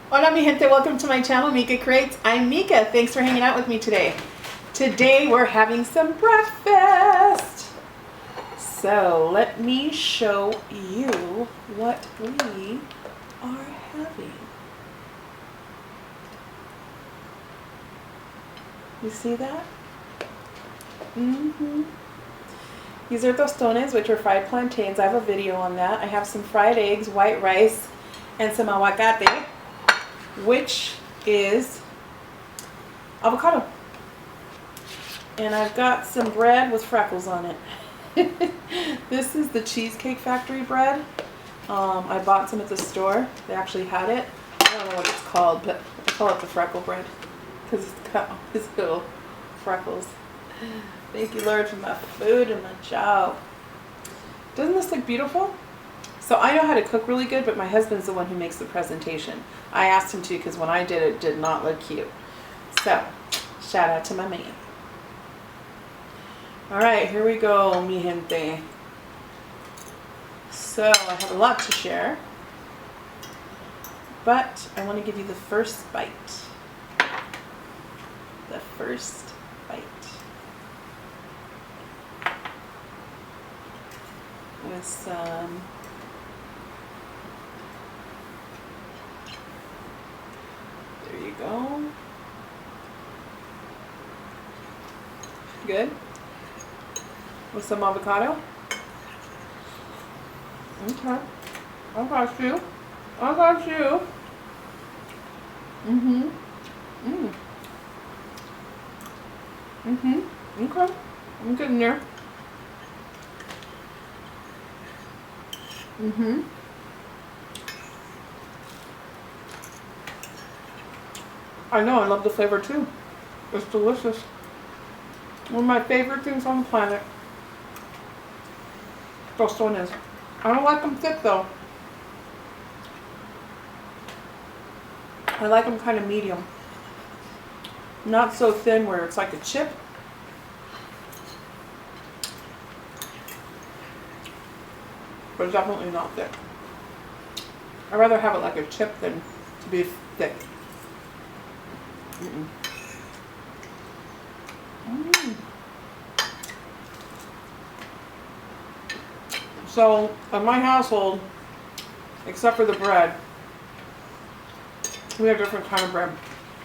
Hola mi gente, welcome to my channel, Mika Creates. I'm Mika. Thanks for hanging out with me today. Today we're having some breakfast. So let me show you what we are having. You see that? These are tostones, which are fried plantains. I have a video on that. I have some fried eggs, white rice, and some avocado, which is avocado. And I've got some bread with freckles on it. This is the Cheesecake Factory bread. I bought some at the store. They actually had it. I don't know what it's called, but I call it the freckle bread because it's got all these little freckles. Thank you, Lord, for my food and my job. Doesn't this look beautiful? So I know how to cook really good, but my husband's the one who makes the presentation. I asked him to because when I did it did not look cute. So, shout out to my man. Alright, here we go, mi gente. So, I have a lot to share, but I want to give you the first bite. The first bite. With some there you go. Good. With some avocado. Okay. I got you. I got you. Okay. I'm getting there. I know, I love the flavor too. It's delicious. One of my favorite things on the planet. Tostones. I don't like them thick though. I like them kind of medium. Not so thin where it's like a chip. But definitely not thick. I'd rather have it like a chip than to be thick. So, in my household, except for the bread, we have different kind of bread.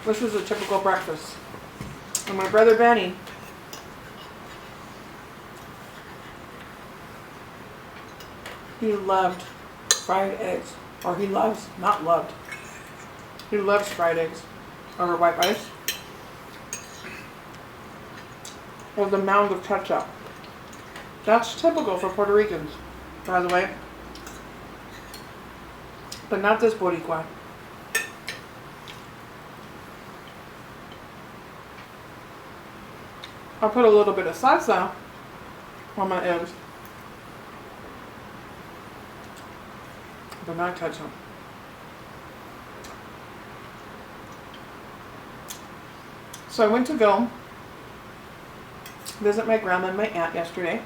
This is a typical breakfast. And my brother Benny, he loved fried eggs. Or he loves, not loved. He loves fried eggs over white rice with a mound of ketchup. That's typical for Puerto Ricans, by the way. But not this Boricua. I'll put a little bit of salsa on my eggs. But not ketchup. So I went to go visit my grandma and my aunt yesterday.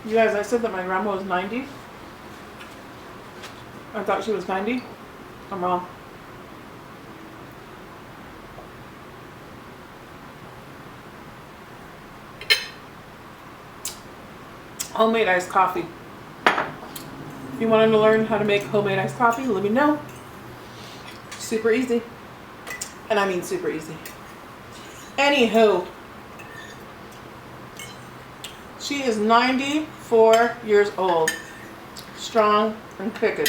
You guys, I said that my grandma was 90. I thought she was 90. I'm wrong. Homemade iced coffee. If you want to learn how to make homemade iced coffee, let me know. Super easy. And I mean super easy. Anywho, she is 94 years old. Strong and kicking.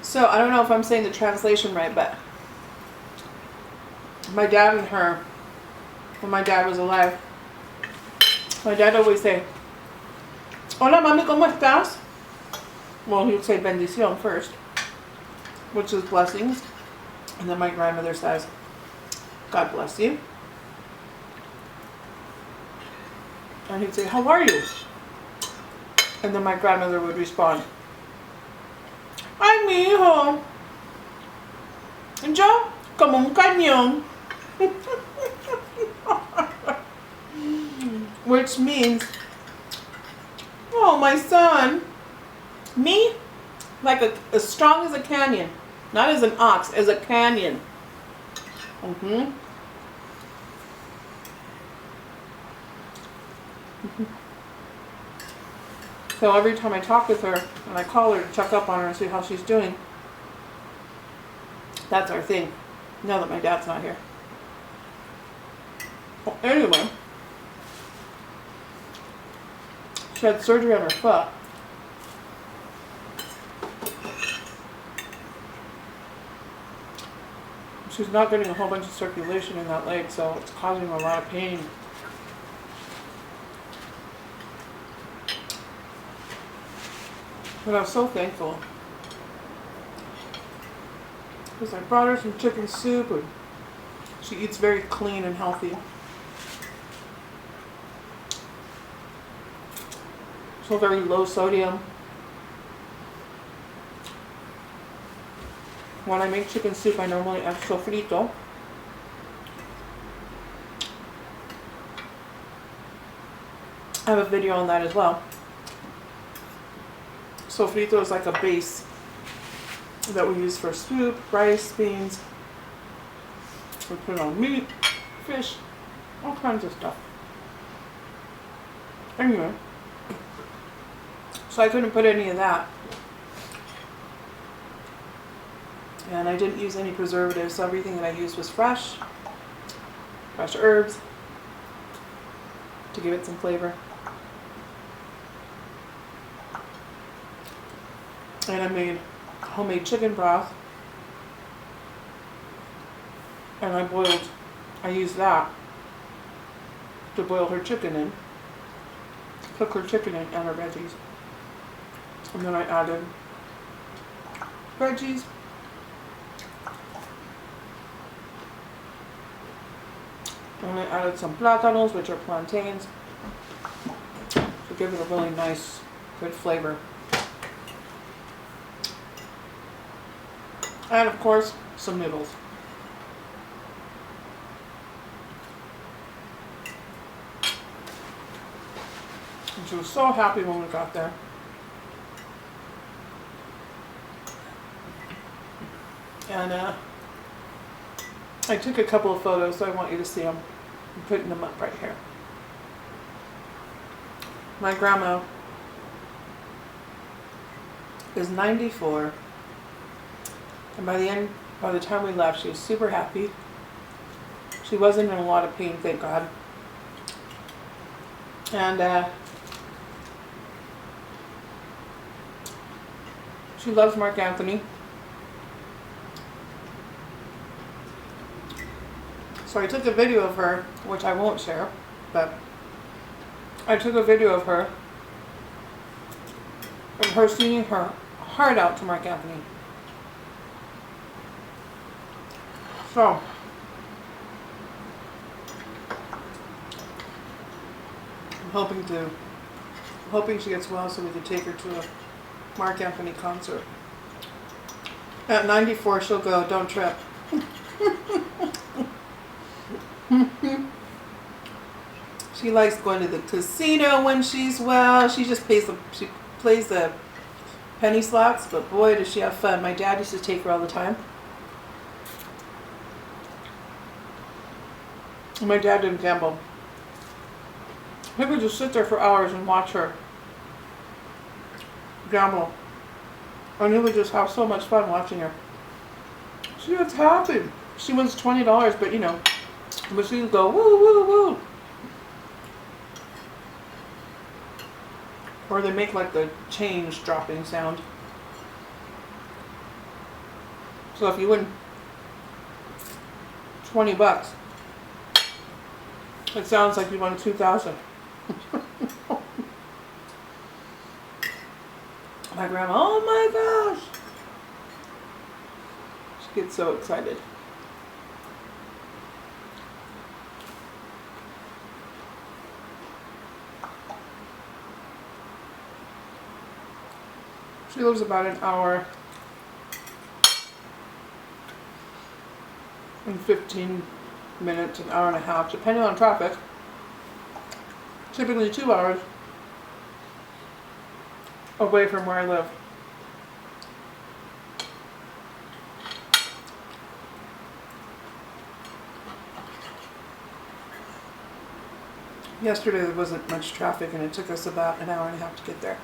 So, I don't know if I'm saying the translation right, but my dad and her, when my dad was alive, my dad always say, Hola mami, ¿cómo estás? Well, he would say bendición first, which is blessings. And then my grandmother says, God bless you. And he'd say, how are you? And then my grandmother would respond, ay, mi hijo, yo como un cañón. which means, oh, my son, me, like as strong as a canyon, not as an ox, as a canyon. So every time I talk with her and I call her to check up on her and see how she's doing, that's our thing, now that my dad's not here. Well, anyway, she had surgery on her foot. She's not getting a whole bunch of circulation in that leg, so it's causing a lot of pain. But I was so thankful, because I brought her some chicken soup, and she eats very clean and healthy. So very low sodium. When I make chicken soup, I normally add Sofrito. I have a video on that as well. Sofrito is like a base that we use for soup, rice, beans. We put it on meat, fish, all kinds of stuff. Anyway, so I couldn't put any of that. And I didn't use any preservatives, so everything that I used was fresh herbs to give it some flavor. And I made homemade chicken broth, and I used that to boil her chicken in, cook her chicken in and her veggies. And then I added veggies, and I added some plantains, which are plantains, to give it a really nice, good flavor. And of course, some noodles. And she was so happy when we got there. And I took a couple of photos, so I want you to see them. I'm putting them up right here. My grandma is 94. And by the time we left, she was super happy. She wasn't in a lot of pain, thank God. And she loves Marc Anthony. So I took a video of her, which I won't share, but I took a video of her singing her heart out to Marc Anthony. So, I'm hoping she gets well so we can take her to a Marc Anthony concert. At 94, she'll go, don't trip. She likes going to the casino when she's well. She plays the penny slots, but boy, does she have fun. My dad used to take her all the time. My dad didn't gamble. He would just sit there for hours and watch her gamble. And he would just have so much fun watching her. She was happy. She wins $20, but you know, but she would go, woo, woo, woo. Or they make like the change dropping sound. So if you win $20, it sounds like you won 2,000. My grandma, oh my gosh. She gets so excited. She lives about an hour and 15 minutes, an hour and a half, depending on traffic. typically 2 hours away from where I live. Yesterday there wasn't much traffic and it took us about an hour and a half to get there.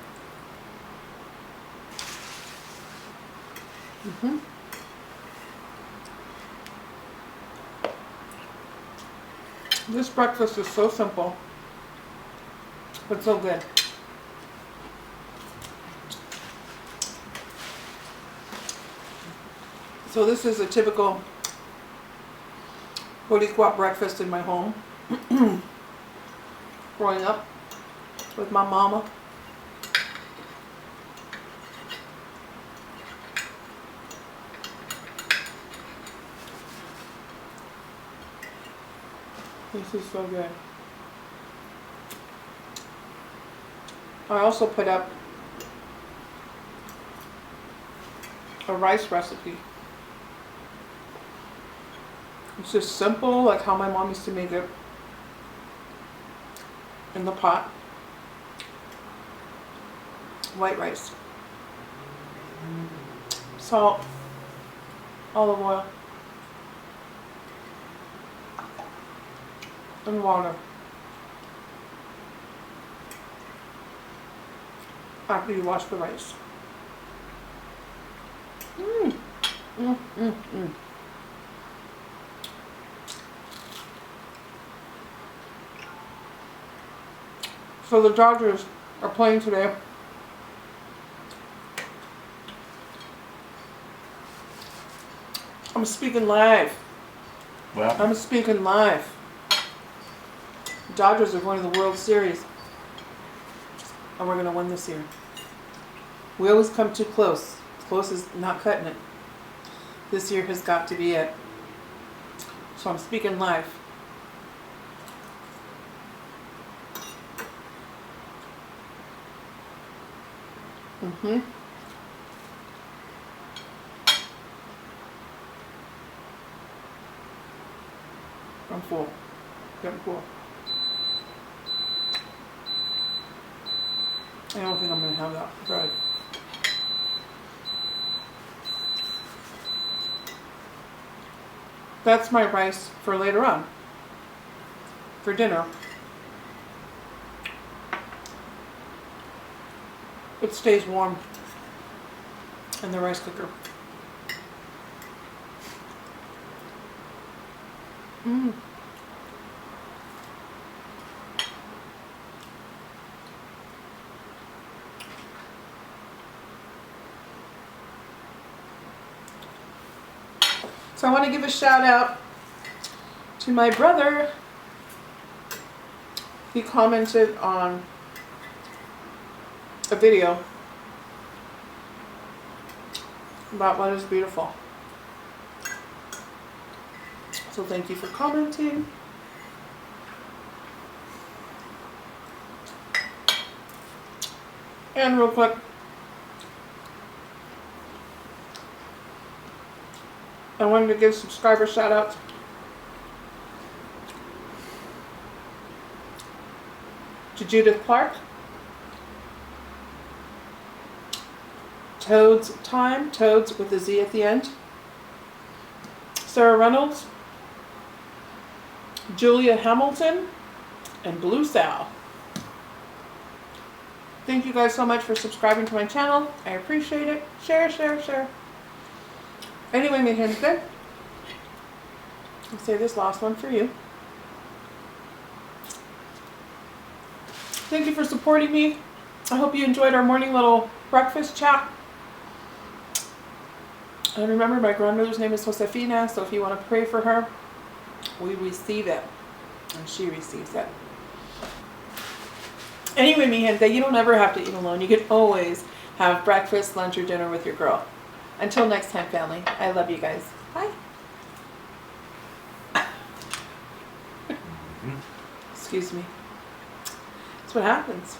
This breakfast is so simple, but so good. So this is a typical Boricua breakfast in my home. Growing up with my mama. This is so good. I also put up a rice recipe. It's just simple, like how my mom used to make it in the pot. White rice. Salt. Olive oil. And water. After you wash the rice. So the Dodgers are playing today. I'm speaking live. Well, I'm speaking live. Dodgers are going to the World Series. And we're going to win this year. We always come too close. Close is not cutting it. This year has got to be it. So I'm speaking live. I'm full. Getting full. I don't think I'm going to have that bread. That's my rice for later on. For dinner. It stays warm in the rice cooker. So I want to give a shout out to my brother. He commented on a video about what is beautiful. So thank you for commenting. And real quick, I wanted to give subscriber shout outs. To Judith Clark, Toads Time, Toads with a Z at the end, Sarah Reynolds, Julia Hamilton, and Blue Sal. Thank you guys so much for subscribing to my channel. I appreciate it. Share, share, share. Anyway, mi gente, I'll say this last one for you. Thank you for supporting me. I hope you enjoyed our morning little breakfast chat. And remember, my grandmother's name is Josefina, so if you want to pray for her, we receive it. And she receives it. Anyway, mi gente, you don't ever have to eat alone. You can always have breakfast, lunch, or dinner with your girl. Until next time, family, I love you guys. Bye. Excuse me. That's what happens.